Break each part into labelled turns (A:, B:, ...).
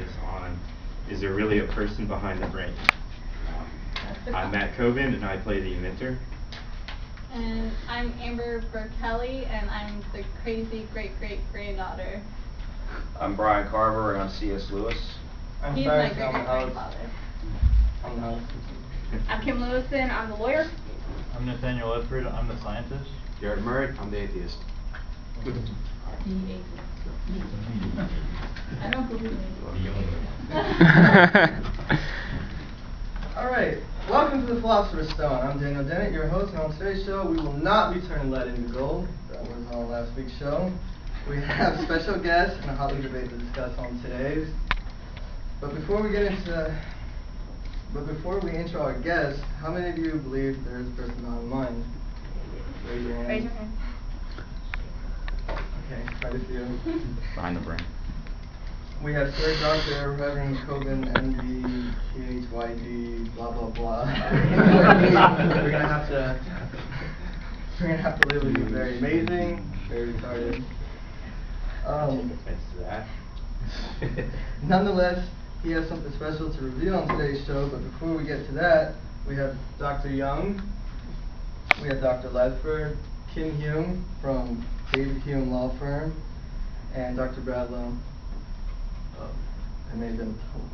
A: is on, is there really a person behind the brain? I'm Matt Coven, and I play the inventor.
B: And I'm Amber Kelly, and I'm the crazy great-great-granddaughter.
C: I'm Brian Carver, and I'm C.S. Lewis.
B: He's my great-great-grandfather.
C: I'm the host.
B: I'm Kim Lewison, I'm the lawyer.
D: I'm Nathaniel Ledford, I'm the scientist.
E: Jared Murray, I'm the atheist.
B: I don't believe
F: Alright, welcome to the Philosopher's Stone. I'm Daniel Dennett, your host, and on today's show we will not be turning lead into gold. That was on last week's show. We have special guests and a hotly debate to discuss on today's. But before we intro our guests, how many of you believe there is a person behind the mind? Raise your hand.
B: Raise your hand.
F: Okay, quite a few.
A: Behind the brain.
F: We have Sir Dr. Reverend Coven, MD, PHYD, blah blah blah. We're gonna have to live with you. Very amazing, very retarded.
A: Take offense to that.
F: Nonetheless, he has something special to reveal on today's show. But before we get to that, we have Dr. Young, we have Dr. Ledford, Kim Hume from David Hume Law Firm, and Dr. Bradlow. I may have been told.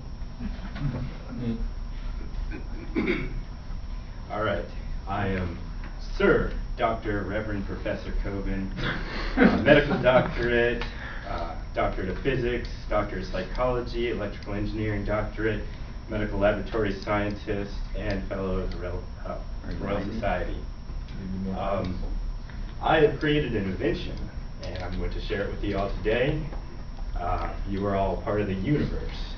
A: All right, I am Sir Dr. Reverend Professor Coven, medical doctorate, doctorate of physics, doctorate of psychology, electrical engineering doctorate, medical laboratory scientist, and fellow of the Royal Society. I have created an invention, and I'm going to share it with you all today. You are all part of the universe,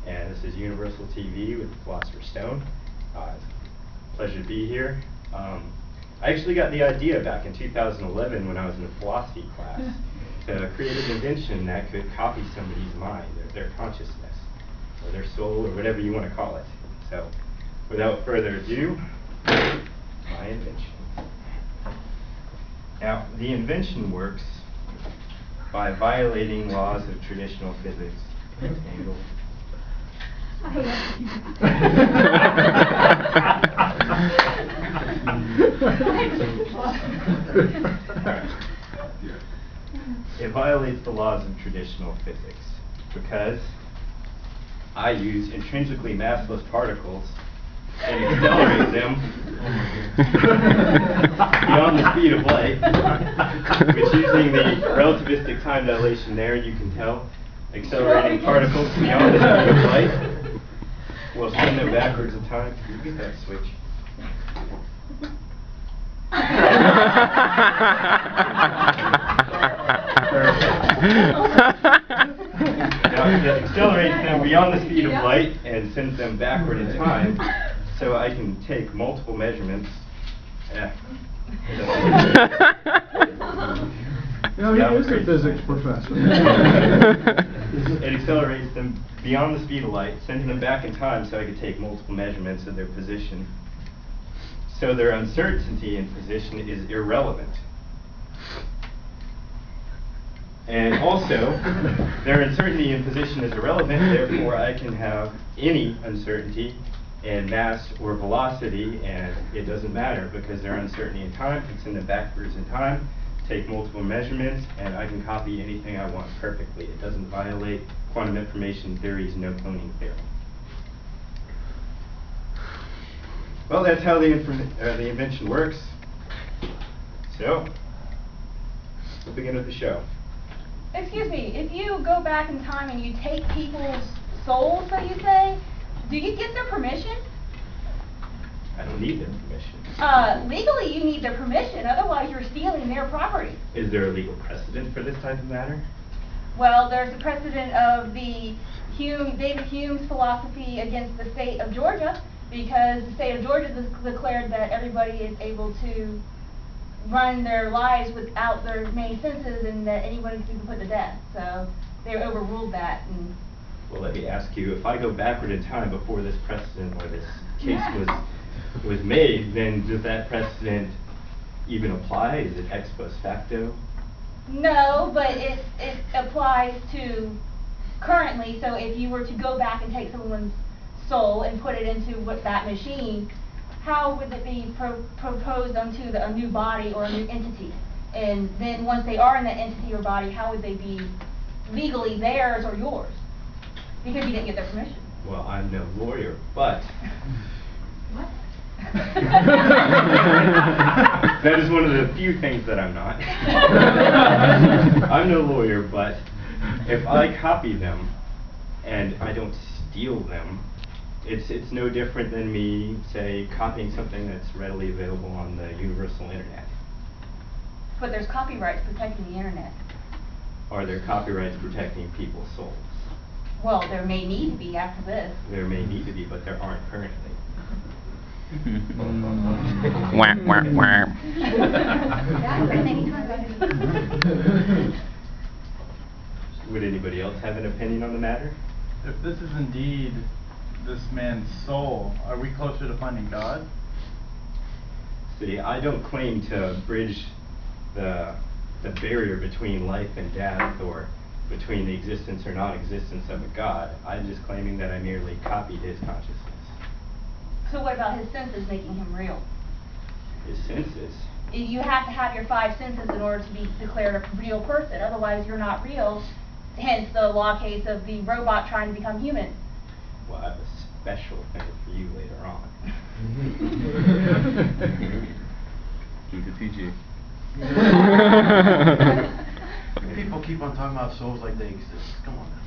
A: and this is Universal TV with the Philosopher's Stone. It's a pleasure to be here. I actually got the idea back in 2011 when I was in a philosophy class to create an invention that could copy somebody's mind, or their consciousness, or their soul, or whatever you want to call it. So, without further ado, my invention. Now, the invention works by violating laws of traditional physics. Angle. It violates the laws of traditional physics because I use intrinsically massless particles and accelerate them beyond the speed of light, which using the relativistic time dilation there, you can tell, accelerating particles beyond the speed of light will send them backwards in time. Can you get that switch? Now, it accelerates them beyond the speed of light and sends them backward in time, so I can take multiple measurements.
G: He is a physics professor.
A: It accelerates them beyond the speed of light, sending them back in time so I could take multiple measurements of their position. So their uncertainty in position is irrelevant. And also, their uncertainty in position is irrelevant, therefore I can have any uncertainty in mass or velocity, and it doesn't matter because their uncertainty in time can send them backwards in time, take multiple measurements, and I can copy anything I want perfectly. It doesn't violate quantum information theory's no cloning theorem. Well, that's how the invention works. So, we'll begin with the show.
B: Excuse me, if you go back in time and you take people's souls, so you say, do you get their permission?
A: I don't need their permission.
B: Legally you need their permission, otherwise you're stealing their property.
A: Is there a legal precedent for this type of matter?
B: Well, there's a precedent of the David Hume's philosophy against the state of Georgia, because the state of Georgia declared that everybody is able to run their lives without their main senses, and that anyone can be put to death. So they overruled that. And
A: well, let me ask you, if I go backward in time before this precedent or this case was made, then does that precedent even apply? Is it ex post facto?
B: No, but it applies to currently, so if you were to go back and take someone's soul and put it into that machine, how would it be proposed onto a new body or a new entity? And then once they are in that entity or body, how would they be legally theirs or yours? Because you didn't get their permission.
A: Well, I'm no lawyer, but
B: What?
A: that is one of the few things that I'm not. I'm no lawyer, but if I copy them and I don't steal them, it's no different than me, say, copying something that's readily available on the universal internet.
B: But there's copyrights protecting the internet.
A: Are there copyrights protecting people's souls?
B: Well, there may need to be after this.
A: There may need to be, but there aren't currently.
H: Wah, wah, wah.
A: Would anybody else have an opinion on the matter?
D: If this is indeed this man's soul, are we closer to finding God?
A: See, I don't claim to bridge the barrier between life and death, or between the existence or non-existence of a God. I'm just claiming that I merely copied his consciousness.
B: So what about his senses making him real?
A: His senses.
B: You have to have your 5 senses in order to be declared a real person. Otherwise, you're not real. Hence the law case of the robot trying to become human.
A: Well, I have a special thing for you later on.
E: Keep it PG. People keep on talking about souls like they exist. Come on now.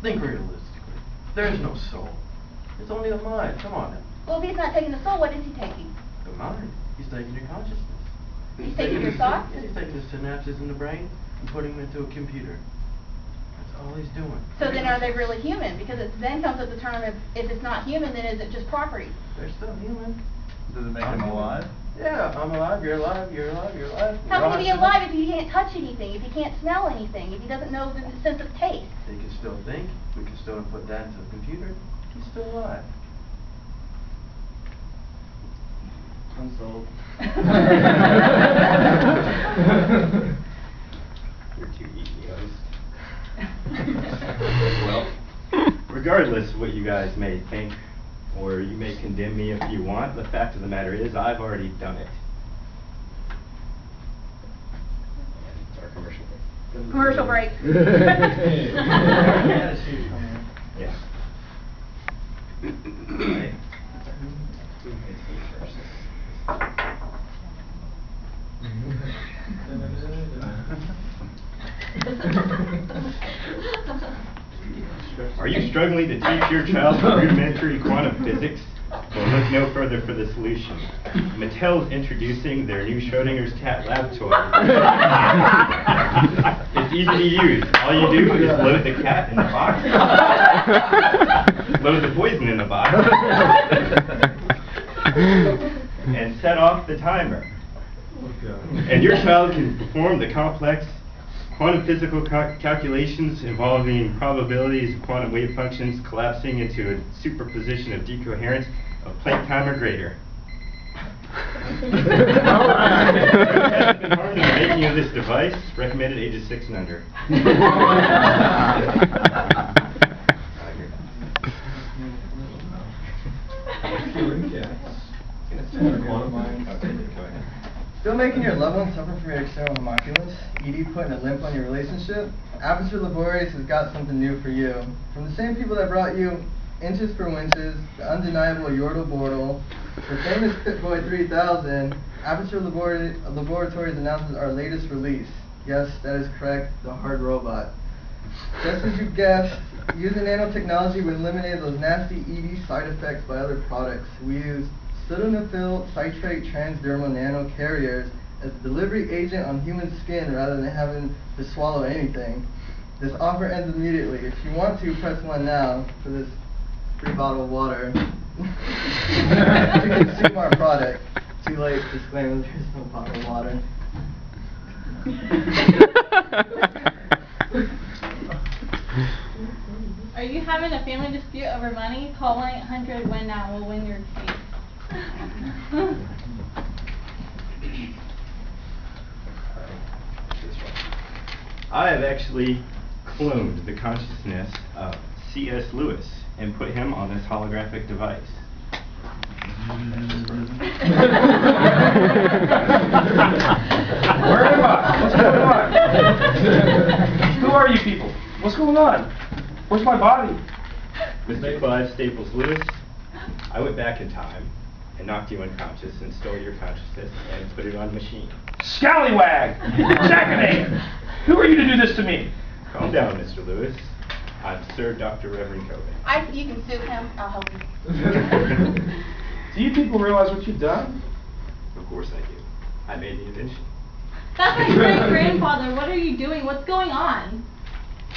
E: Think realistically. There's no soul. It's only the mind. Come on now.
B: Well, if he's not taking the soul, what is he taking?
E: The mind. He's taking your consciousness.
B: He's taking your thoughts?
E: Yeah, he's taking the synapses in the brain and putting them into a computer. That's all he's doing.
B: So then are they really human? Because it then comes up the term, if it's not human, then is it just property?
E: They're still human.
D: Does it make him alive?
E: Yeah, I'm alive, you're alive, you're alive, you're alive.
B: How can he be alive if he can't touch anything, if he can't smell anything, if he doesn't know the sense of taste?
E: He can still think. We can still input that into the computer. He's still alive.
F: Unsold.
A: You're too easy, host. Well, regardless of what you guys may think, or you may condemn me if you want, the fact of the matter is I've already done it. And it's our commercial break.
B: Commercial break.
A: Yeah. Right. It's me first. Are you struggling to teach your child rudimentary quantum physics? Well, look no further for the solution. Mattel's introducing their new Schrodinger's cat lab toy. It's easy to use. All you do is load the cat in the box, load the poison in the box, and set off the timer. And your child can perform the complex quantum physical calculations involving probabilities of quantum wave functions collapsing into a superposition of decoherence of Planck time or greater.
G: All right.
A: Has been harmed in the making of this device, recommended ages 6 and under.
F: Still making your loved ones suffer from your external homunculus? ED putting a limp on your relationship? Aperture Laborious has got something new for you. From the same people that brought you Inches for Winches, the undeniable Yordle Bordle, the famous Pip-Boy 3000, Aperture Laboratories announces our latest release. Yes, that is correct, the hard robot. Just as you guessed, using nanotechnology, we eliminated those nasty ED side effects by other products. We used sildenafil citrate transdermal nano carriers as a delivery agent on human skin rather than having to swallow anything. This offer ends immediately. If you want to, press 1 now for this free bottle of water to consume our product. Too late, disclaimer, there's no bottle of water.
I: Are you having a family dispute over money? Call 1-800-WIN-NOW. We'll win your case.
A: I have actually cloned the consciousness of C.S. Lewis and put him on this holographic device.
C: Where am I? What's going on? Who are you people? What's going on? Where's my body?
A: Mr. Clive Staples Lewis, I went back in time and knocked you unconscious and stole your consciousness and put it on a machine.
C: Scallywag! Jackanapes! Who are you to do this to me?
A: Calm down, Mr. Lewis. I'm Sir Dr. Reverend Coven.
B: You can sue him, I'll help you.
C: Do you people realize what you've done?
A: Of course I do. I made the invention.
I: That's my great-grandfather. What are you doing? What's going on?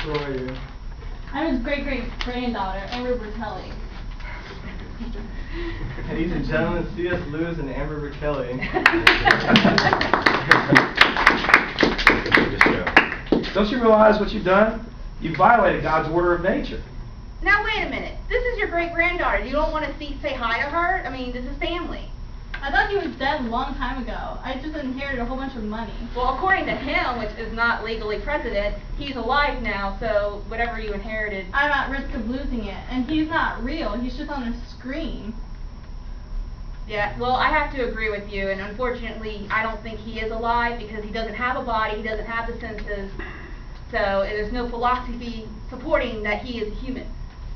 F: Who are you?
I: I'm his great-great-granddaughter, Amber Bertelli.
F: Ladies and gentlemen, C.S. Lewis and Amber Bertelli.
C: Don't you realize what you've done? You violated God's order of nature.
B: Now wait a minute, this is your great-granddaughter, you don't want to say hi to her? I mean, this is family.
I: I thought he was dead a long time ago. I just inherited a whole bunch of money.
B: Well, according to him, which is not legally precedent, he's alive now, so whatever you inherited.
I: I'm at risk of losing it, and he's not real. He's just on a screen.
B: Yeah, well, I have to agree with you, and unfortunately, I don't think he is alive because he doesn't have a body, he doesn't have the senses, so there's no philosophy supporting that he is a human.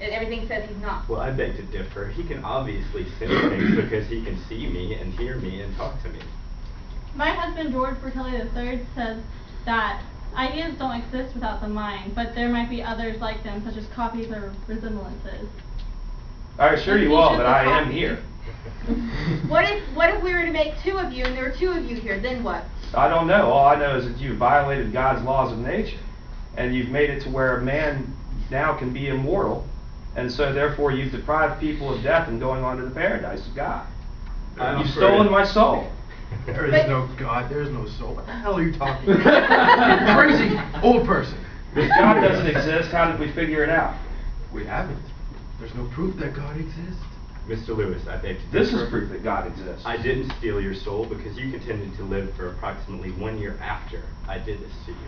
B: Everything says he's not.
A: Well, I beg to differ. He can obviously sense things because he can see me and hear me and talk to me.
I: My husband, George Bertelli III, says that ideas don't exist without the mind, but there might be others like them, such as copies or resemblances.
C: I assure you all that I am here.
B: What if we were to make two of you and there were two of you here, then what?
C: I don't know. All I know is that you violated God's laws of nature, and you've made it to where man now can be immortal, and so therefore you've deprived people of death and going on to the paradise of God. You've stolen my soul.
E: There is no God, there is no soul. What the hell are you talking about? Crazy old person.
C: If God doesn't exist, how did we figure it out?
E: We haven't. There's no proof that God exists.
A: Mr. Lewis, I beg to differ.
C: This is proof that God exists.
A: I didn't steal your soul because you continued to live for approximately 1 year after I did this to you.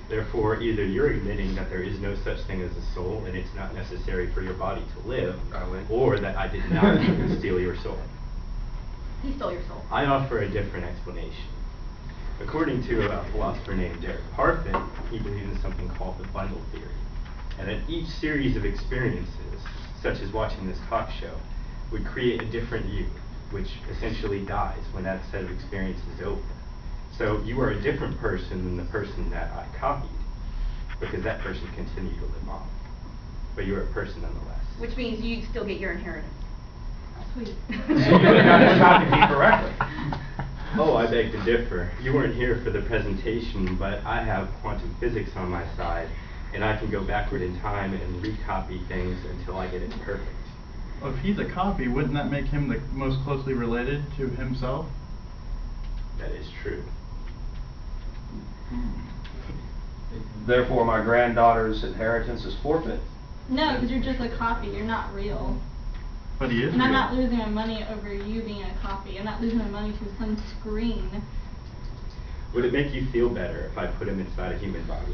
A: Therefore, either you're admitting that there is no such thing as a soul and it's not necessary for your body to live, or that I did not steal your soul.
B: He stole your soul.
A: I offer a different explanation. According to a philosopher named Derek Parfit, he believes in something called the bundle theory, and that each series of experiences, such as watching this talk show, would create a different you, which essentially dies when that set of experiences is over. So you are a different person than the person that I copied, because that person continued to live on. But you are a person nonetheless.
B: Which means you still get your inheritance.
I: Sweet.
C: So you would have copied me correctly.
A: Oh, I beg to differ. You weren't here for the presentation, but I have quantum physics on my side, and I can go backward in time and recopy things until I get it perfect.
D: Well, if he's a copy, wouldn't that make him the most closely related to himself?
A: That is true.
C: Therefore, my granddaughter's inheritance is forfeit.
I: No, because you're just a copy. You're not real.
D: But he is
I: And I'm
D: real.
I: not losing my money over you being a copy. I'm not losing my money to some screen.
A: Would it make you feel better if I put him inside a human body?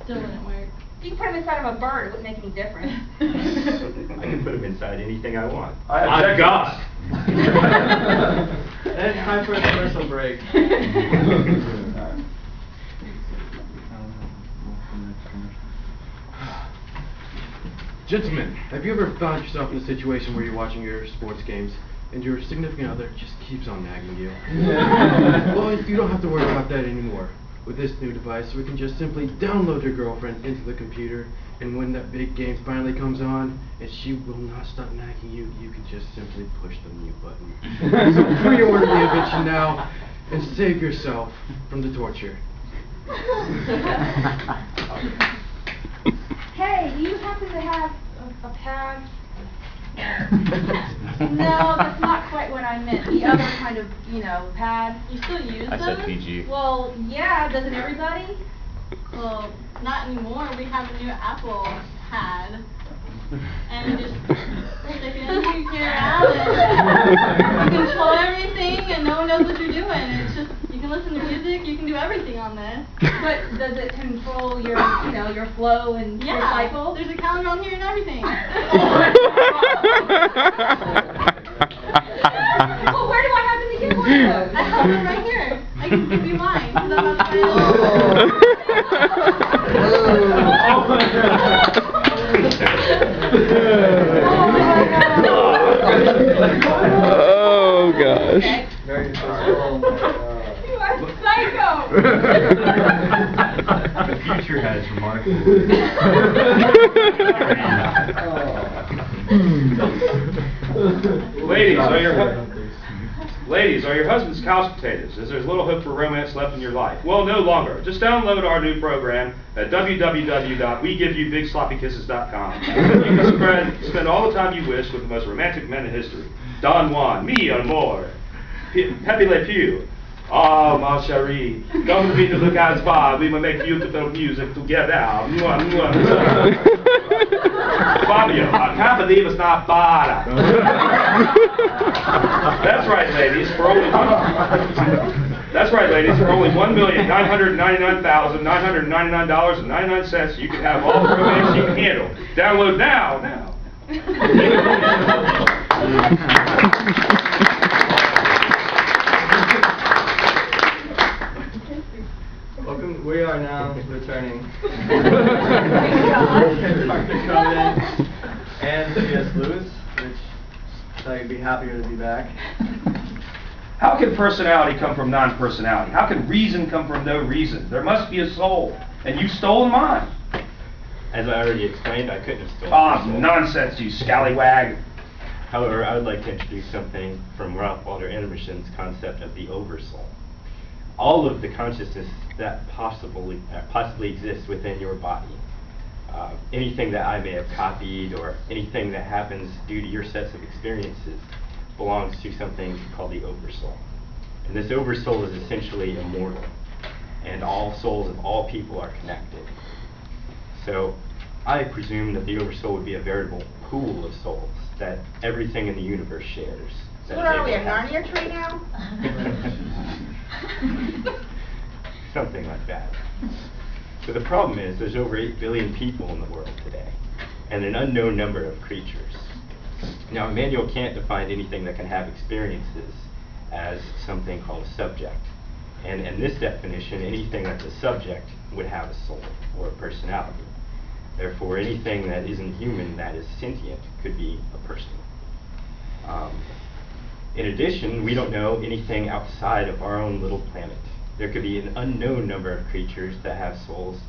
I: Still wouldn't work.
B: You can put him inside of a bird, it wouldn't make any difference.
A: I can put him inside anything I want.
C: I'm God.
F: And it's time for a commercial break.
E: Gentlemen, have you ever found yourself in a situation where you're watching your sports games and your significant other just keeps on nagging you? Well, you don't have to worry about that anymore. With this new device, we can just simply download your girlfriend into the computer, and when that big game finally comes on, and she will not stop nagging you, you can just simply push the mute button. So pre-order the invention now, and save yourself from the torture.
B: Hey, do you happen to have a pad? No, that's not quite what I meant. The other kind of, pad.
I: You still use
H: I said
I: those?
H: PG.
B: Well, yeah, doesn't everybody?
I: Well, not anymore. We have a new Apple pad. And you just stick it into your app and you control everything and no one knows what you're doing. It's just, you can can listen to music, you can do everything on this.
B: But does it control your, you know, your flow and your
I: Yeah,
B: cycle?
I: there's a calendar on here and everything.
B: Well, where do I have to begin with?
I: I have it right here. I can give you mine, because I'm not trying
H: Oh gosh.
F: Very physical.
B: You are psycho!
A: The future has remarkable.
C: Ladies, are your husbands couch potatoes? Is there little hope for romance left in your life? Well, no longer. Just download our new program at www.wegiveyoubigsloppykisses.com. You can spend all the time you wish with the most romantic men in history. Don Juan, me and more. Pepe Le Pew. Oh, ma chérie, come with me to the God's bar. We will make beautiful music together. Mwah, mwah, mwah. Fabio, I can't believe it's not bada. That's right, ladies. For only $1,999,999.99, you can have all the romance you can handle. Download now.
F: Welcome. We are now returning. And C.S. Lewis, which so I'd be happier to be back.
C: How can personality come from non-personality? How can reason come from no reason? There must be a soul, and you've stolen mine.
A: As I already explained, I couldn't have stolen
C: Ah,
A: your soul.
C: nonsense, you scallywag.
A: However, I would like to introduce something from Ralph Waldo Emerson's concept of the oversoul. All of the consciousness that possibly exists within your body, anything that I may have copied or anything that happens due to your sets of experiences belongs to something called the oversoul. And this oversoul is essentially immortal, and all souls of all people are connected. So I presume that the oversoul would be a veritable pool of souls that everything in the universe shares.
B: So what are we, a Narnia tree now?
A: Something like that. So the problem is there's over 8 billion people in the world today, and an unknown number of creatures. Now, Emmanuel can't define anything that can have experiences as something called a subject. And in this definition, anything that's a subject would have a soul or a personality. Therefore, anything that isn't human that is sentient could be a person. In addition, we don't know anything outside of our own little planet. There could be an unknown number of creatures that have souls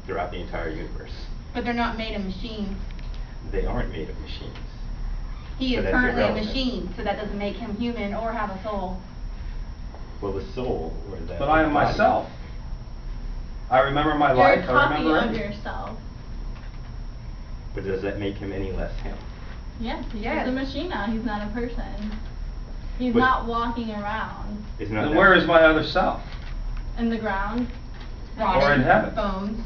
A: throughout the entire universe.
B: But they're not made of machines.
A: They aren't made of machines.
B: He
A: So
B: is
A: that's
B: currently a
A: irrelevant.
B: machine, so that doesn't make him human or have a soul.
A: Well, the soul, or the
C: But I am
A: body-
C: myself. I remember my
I: You're
C: life.
I: a
C: I
I: copy
C: remember
I: of
C: everything.
I: yourself.
A: But does that make him any less him?
I: Yes, he's
B: Yes.
I: a machine now. He's not a person. He's
A: But-
I: not walking around
A: Is not
C: Then
A: that-
C: where is my other self?
I: in the ground.
C: Or in heaven.
B: Bones.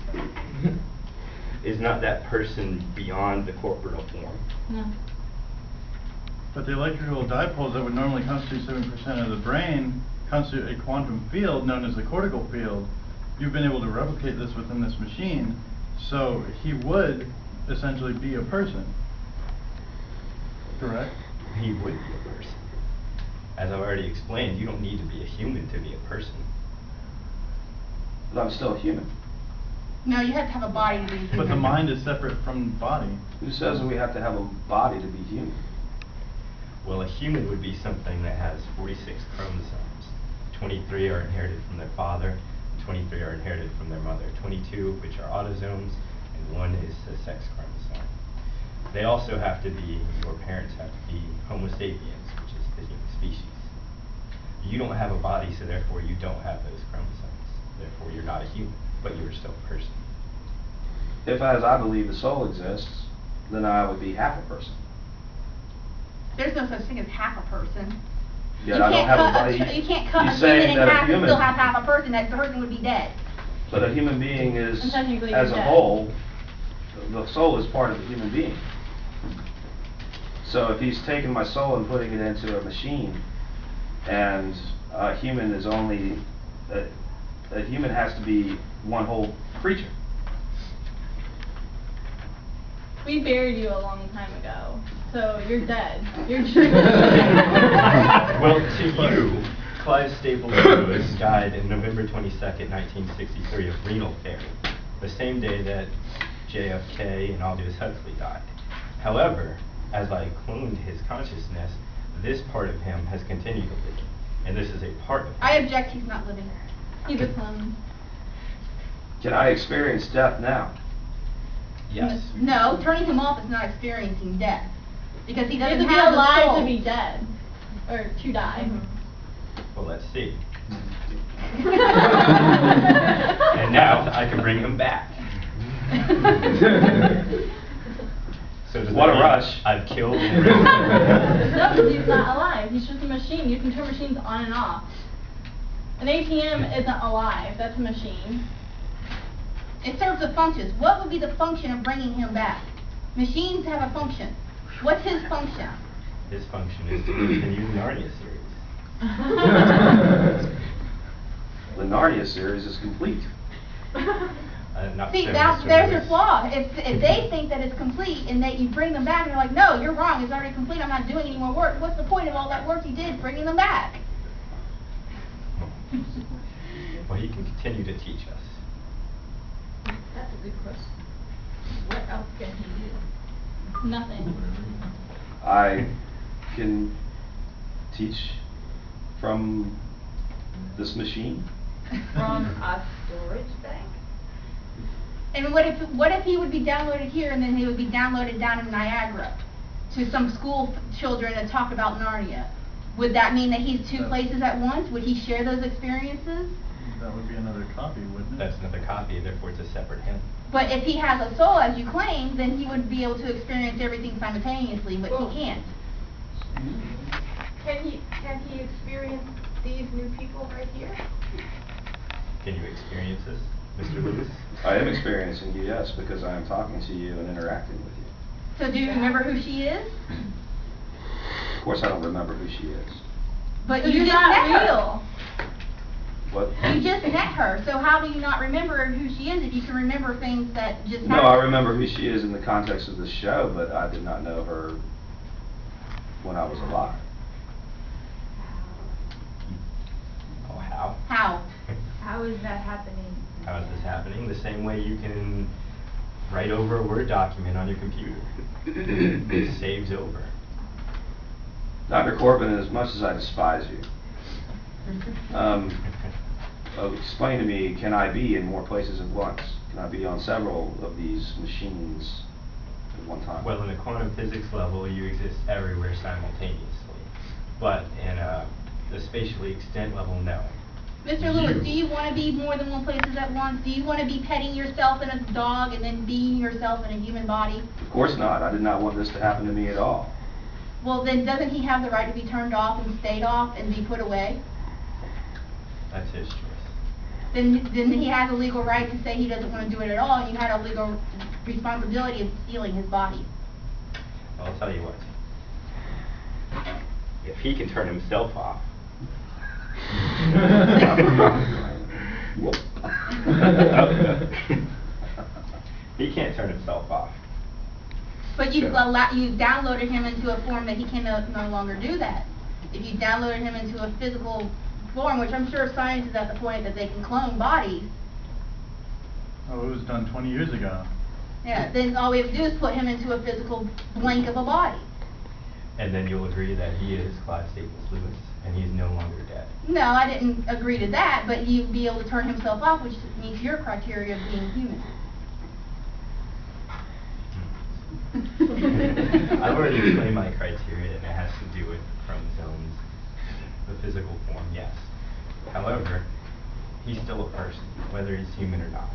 A: Is not that person beyond the corporeal form?
I: No.
D: But the electrical dipoles that would normally constitute 7% of the brain constitute a quantum field known as the cortical field. You've been able to replicate this within this machine, so he would essentially be a person. Correct?
A: He would be a person. As I've already explained, you don't need to be a human to be a person.
C: But I'm still a human.
B: No, you have to have a body to be human.
D: But the mind is separate from the body.
C: Who says we have to have a body to be human?
A: Well, a human would be something that has 46 chromosomes. 23 are inherited from their father, 23 are inherited from their mother, 22 of which are autosomes, and 1 is a sex chromosome. They also have to be, your parents have to be Homo sapiens, which is the human species. You don't have a body, so therefore you don't have those chromosomes. Therefore you're not a human, but you're still a person.
C: If, as I believe, the soul exists, then I would be half a person.
B: There's no such thing as half a person.
C: Yet
B: You
C: I don't
B: can't
C: have a
B: cut
C: body.
B: You can't cut a
C: He's saying
B: human in
C: that a
B: half and
C: human,
B: still have half a person. That person would be dead.
C: but a human being is,
I: And technically
C: as
I: you're
C: a
I: dead.
C: whole, the soul is part of the human being. So if he's taking my soul and putting it into a machine, and a human is only a human has to be one whole creature.
I: We buried you a long time ago, so you're dead. You're
A: Well, to you, Clive Staples Lewis died on November 22nd, 1963 of renal failure, the same day that JFK and Aldous Huxley died. However, as I cloned his consciousness, this part of him has continued to live, and this is a part of him.
B: I object, he's not living.
I: He's a clone.
C: Can I experience death now?
A: Yes.
B: No, turning him off is not experiencing death. Because he
I: You have
B: doesn't
I: to be
B: have the
I: alive
B: soul.
I: to be dead. Or to die.
A: Well, let's see. And now I can bring him back. So does
C: What
A: that
C: a
A: mean
C: rush.
A: I've killed and
I: No,
A: risen?
I: he's not alive. He's just a machine. You can turn machines on and off. An ATM isn't alive. That's a machine.
B: It serves a function. What would be the function of bringing him back? Machines have a function. What's his function?
A: His function is to continue the Narnia series.
C: The Narnia series is complete.
A: Not
B: See,
A: so,
B: that's,
A: Mr.
B: there's your
A: Lewis.
B: flaw. If they think that it's complete and that you bring them back and you're like, no, you're wrong, it's already complete, I'm not doing any more work. What's the point of all that work you did bringing them back?
A: Well, he can continue to teach us.
J: That's a good question. What else can he do?
I: Nothing.
C: I can teach from this machine.
J: From a storage bank?
B: And what if he would be downloaded here and then he would be downloaded down in Niagara to some school children to talk about Narnia? Would that mean that he's two places at once? Would he share those experiences?
D: That would be another copy, wouldn't it?
A: That's another copy, therefore it's a separate him.
B: But if he has a soul, as you claim, then he would be able to experience everything simultaneously, but he can't.
J: Can he experience these new people right here?
A: Can you experience this, Mr. Lewis?
C: I am experiencing you, yes, because I am talking to you and interacting with you.
B: So do you remember who she is?
C: Of course, I don't remember who she is.
B: But
I: Because
B: you
I: you're
B: just
I: not
B: met her.
I: real.
C: What?
B: You just met her, so how do you not remember who she is if you can remember things that just happened?
C: No, I remember who she is in the context of the show, but I did not know her when I was alive.
A: Oh, how?
B: How?
J: How is that happening?
A: How is this happening? The same way you can write over a Word document on your computer. It saves over.
C: Dr. Corbin, as much as I despise you, explain to me, can I be in more places at once? Can I be on several of these machines at one time?
A: Well, in a quantum physics level, you exist everywhere simultaneously. But in the spatially extent level, no.
B: Mr. Lewis, do you want to be more than one places at once? Do you want to be petting yourself in a dog and then being yourself in a human body?
C: Of course not. I did not want this to happen to me at all.
B: Well, then doesn't he have the right to be turned off and stayed off and be put away?
A: That's his choice.
B: Then he has a legal right to say he doesn't want to do it at all, and you had a legal responsibility of stealing his body.
A: I'll tell you what. If he can turn himself off, he can't turn himself off.
B: But you
A: Sure.
B: you downloaded him into a form that he can no longer do that. If you downloaded him into a physical form, which I'm sure science is at the point that they can clone bodies,
D: Oh, it was done 20 years ago.
B: yeah, then all we have to do is put him into a physical blank of a body.
A: And then you'll agree that he is Clive Staples Lewis, and he's no longer dead.
B: No, I didn't agree to that, but he'd be able to turn himself off, which meets your criteria of being human.
A: I've already explained my criteria, and it has to do with chromosomes, the physical form, yes. However, he's still a person, whether he's human or not.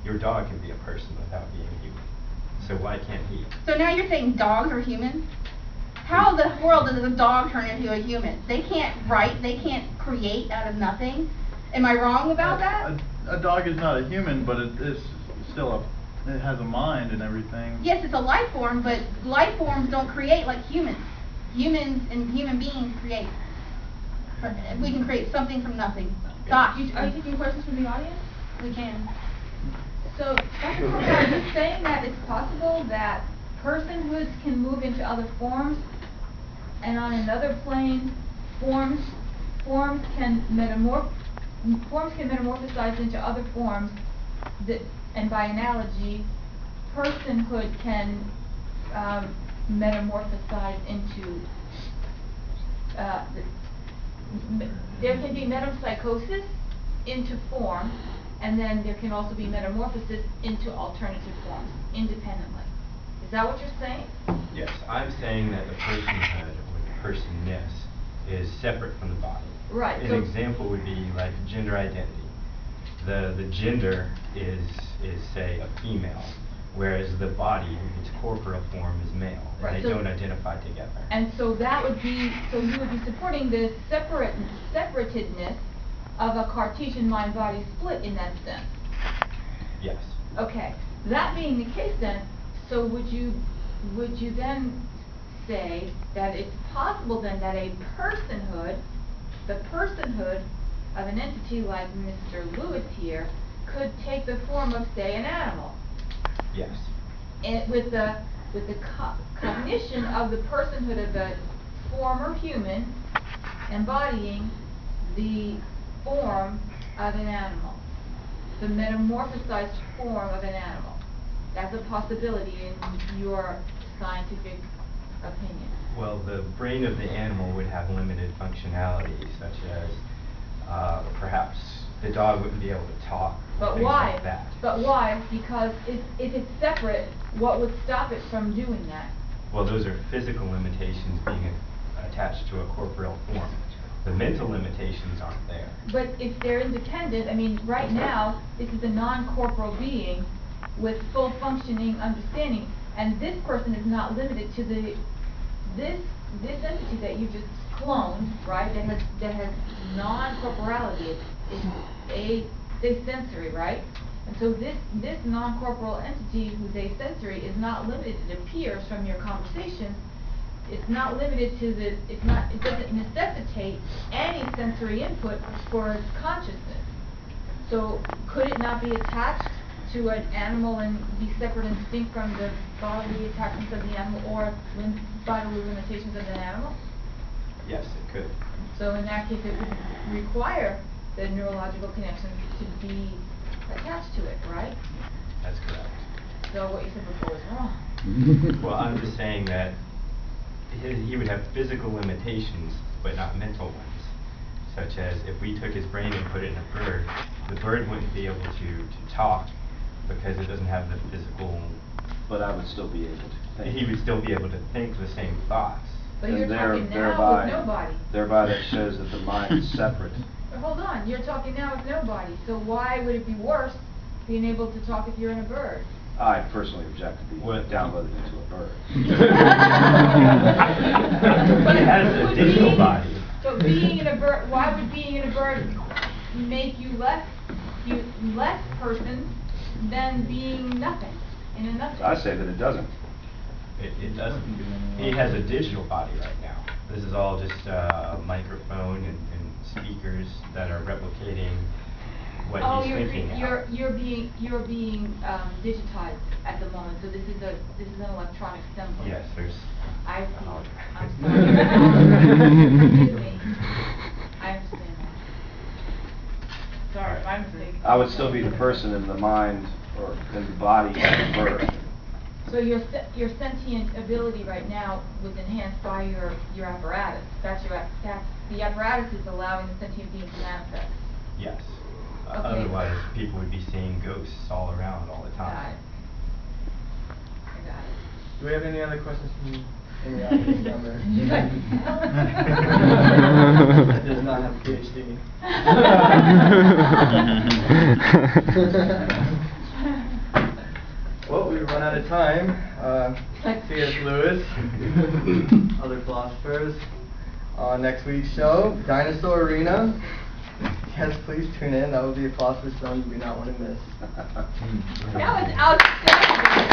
A: Your dog can be a person without being human. So why can't he?
B: So now you're saying dogs are human? How in the world does a dog turn into a human? They can't write, they can't create out of nothing. Am I wrong about that?
D: A dog is not a human, but it is still it has a mind and everything.
B: Yes, it's a life form, but life forms don't create like humans. Humans and human beings create. We can create something from nothing. Stop.
J: Are you taking questions from the audience?
B: We can.
J: So, Dr. Colavito, are you saying that it's possible that personhoods can move into other forms, and on another plane, forms can metamorphosize into other forms, and by analogy, personhood can metamorphosize into there can be metempsychosis into form, and then there can also be metamorphosis into alternative forms independently. Is that what you're saying?
A: Yes, I'm saying that the personhood or the personness is separate from the body.
J: Right,
A: An
J: so-
A: example would be like gender identity. The gender is say a female, whereas the body, its corporeal form, is male, and
J: Right,
A: they
J: so-
A: don't identify together.
J: And so that would be, so you would be supporting the separatedness of a Cartesian mind-body split in that sense.
A: Yes.
J: Okay, that being the case then, so would you then say that it's possible then that a personhood, the personhood of an entity like Mr. Lewis here, could take the form of, say, an animal?
A: Yes.
J: And with the cognition of the personhood of the former human embodying the form of an animal, the metamorphosized form of an animal. That's a possibility in your scientific opinion.
A: Well, the brain of the animal would have limited functionality, such as perhaps the dog wouldn't be able to talk.
J: But
A: things
J: why?
A: Like that.
J: But why? Because if it's separate, what would stop it from doing that?
A: Well, those are physical limitations being attached to a corporeal form. The mental limitations aren't there.
J: But if they're independent, I mean, right now, this is a non-corporal being with full functioning understanding, and this person is not limited to this entity that you just cloned, right, that has non-corporality. It's sensory, right? And so this non-corporal entity who's asensory is not limited, it appears from your conversation, it's not limited to it doesn't necessitate any sensory input for its consciousness. So could it not be attached to an animal and be separate and distinct from the bodily attachments of the animal or bodily limitations of the animal?
A: Yes, it could.
J: So in that case, it would require the neurological connections to be attached to it, right?
A: That's correct.
J: So what you said before was wrong.
A: Well, I'm just saying that he would have physical limitations, but not mental ones. Such as if we took his brain and put it in a bird, the bird wouldn't be able to talk because it doesn't have the physical.
C: But I would still be able to think.
A: He would still be able to think the same thoughts.
J: But you're talking now with nobody.
C: Thereby that shows that the mind is separate.
J: But hold on, you're talking now with nobody. So why would it be worse being able to talk if you're in a bird?
C: I personally object to being downloaded into a bird.
J: But
A: It has a digital body.
J: So being in a bird, why would being in a bird make you less person than being nothing in a nothing?
C: I say that it doesn't.
A: It doesn't. He has a digital body right now. This is all just a microphone and speakers that are replicating what he's thinking out.
J: You're being digitized at the moment. So this is an electronic symbol.
A: Yes, there's.
J: I see. I'm sorry. Forgive me. I understand that. Sorry, my mistake.
C: I would still be the person in the mind or in the body of the bird.
J: So your sentient ability right now was enhanced by your apparatus. The apparatus is allowing the sentient being to manifest.
A: Yes.
J: Okay.
A: Otherwise, people would be seeing ghosts all around all the
J: Got
A: time.
J: it. I got it.
F: Do we have any other questions from any audience down there? That does not have a PhD. Well, we've run out of time. C.S. Lewis, other philosophers. On next week's show, Dinosaur Arena. Yes, please tune in. That will be a Philosopher's Stone you do not want to miss.
J: That was outstanding.